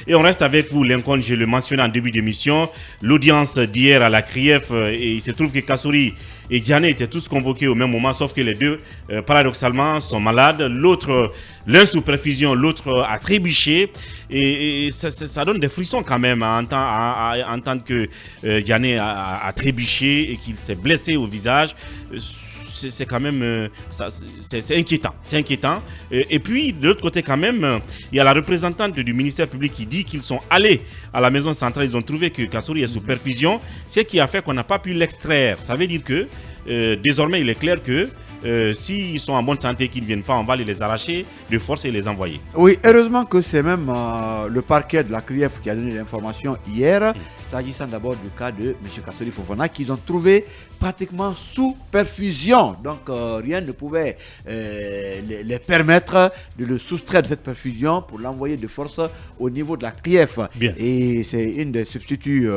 Et on reste avec vous, Lincoln, je le mentionnais en début d'émission, l'audience d'hier à la CRIEF, et il se trouve que Kassory et Diané étaient tous convoqués au même moment, sauf que les deux, paradoxalement, sont malades. L'un sous perfusion, l'autre a trébuché. Et ça donne des frissons quand même à entendre que Diané a trébuché et qu'il s'est blessé au visage. C'est quand même c'est inquiétant. C'est inquiétant. Et puis, de l'autre côté, quand même, il y a la représentante du ministère public qui dit qu'ils sont allés à la maison centrale. Ils ont trouvé que Kassory est sous perfusion, ce qui a fait qu'on n'a pas pu l'extraire. Ça veut dire que désormais, il est clair que s'ils sont en bonne santé et qu'ils ne viennent pas, on va les arracher de force et les envoyer. Oui, heureusement que c'est même le parquet de la CRIEF qui a donné l'information hier, s'agissant d'abord du cas de M. Kassory Fofana, qu'ils ont trouvé pratiquement sous perfusion. Donc rien ne pouvait les permettre de le soustraire de cette perfusion pour l'envoyer de force au niveau de la CRIEF. Bien. Et c'est une des substituts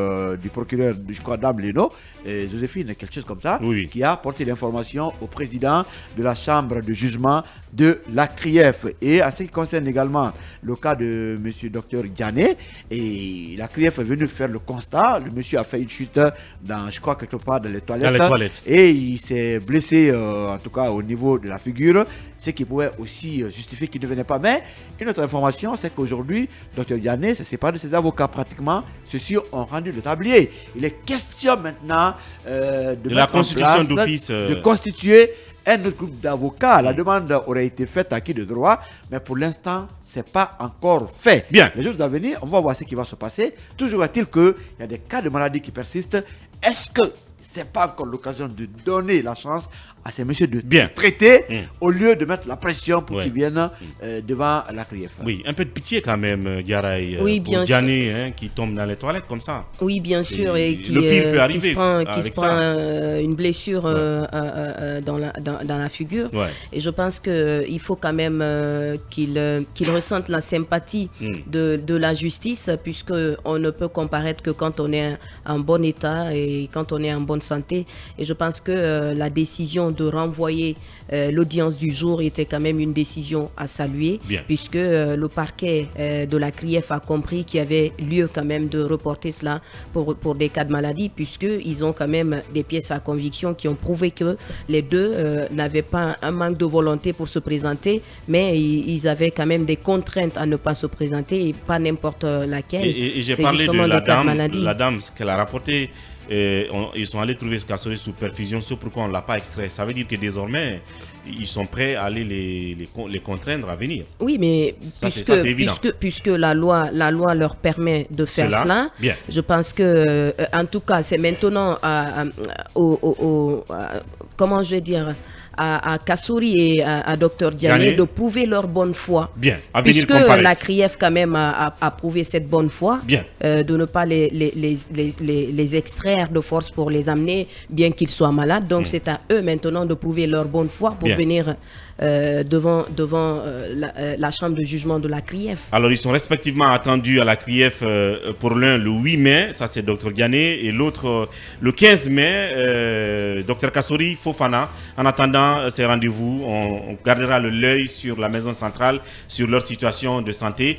du procureur, je crois, Dame Leno, Joséphine, quelque chose comme ça, oui, qui a porté l'information au président de la chambre de jugement de la CRIEF. Et en ce qui concerne également le cas de M. Dr Diané, et la CRIEF est venue faire le constat, le monsieur a fait une chute dans, je crois, quelque part dans les toilettes. Et il s'est blessé, en tout cas au niveau de la figure, ce qui pouvait aussi justifier qu'il ne venait pas. Mais une autre information, c'est qu'aujourd'hui, Dr Diané s'est séparé de ses avocats pratiquement. Ceux-ci ont rendu le tablier. Il est question maintenant de la constitution d'office, de constituer un autre groupe d'avocats. La demande aurait été faite à qui de droit, mais pour l'instant, ce n'est pas encore fait. Bien. Les jours à venir, on va voir ce qui va se passer. Toujours est-il qu'il y a des cas de maladie qui persistent. Est-ce que ce n'est pas encore l'occasion de donner la chance à ces messieurs de traiter au lieu de mettre la pression pour qu'ils viennent devant la CRIEF? Oui, un peu de pitié quand même, Garay, pour Diané qui tombe dans les toilettes comme ça. Oui, bien sûr, et qui se prend une blessure dans la figure. Ouais. Et je pense qu'il faut quand même qu'il ressente la sympathie de la justice, puisqu'on ne peut comparaître que quand on est en bon état et quand on est en bonne santé. Et je pense que la décision de renvoyer l'audience du jour était quand même une décision à saluer, puisque le parquet de la CRIEF a compris qu'il y avait lieu quand même de reporter cela pour des cas de maladie, puisqu'ils ont quand même des pièces à conviction qui ont prouvé que les deux n'avaient pas un manque de volonté pour se présenter, mais ils avaient quand même des contraintes à ne pas se présenter, et pas n'importe laquelle. Et j'ai parlé de la dame, ce qu'elle a rapporté. Ils sont allés trouver ce Kassory sous perfusion, c'est pourquoi on ne l'a pas extrait. Ça veut dire que désormais, ils sont prêts à aller les contraindre à venir. Oui, mais puisque la loi leur permet de faire cela, je pense que, en tout cas, c'est maintenant comment je vais dire, à Kassory et à Dr Diané de prouver leur bonne foi. Puisque la CRIEF quand même a prouvé cette bonne foi, de ne pas les extraire de force pour les amener, bien qu'ils soient malades. Donc c'est à eux maintenant de prouver leur bonne foi pour venir devant la chambre de jugement de la CRIEF. Alors ils sont respectivement attendus à la CRIEF pour l'un le 8 mai, ça c'est Dr Diané, et l'autre le 15 mai, Dr Kassory Fofana. En attendant ces rendez-vous, on gardera l'œil sur la maison centrale, sur leur situation de santé.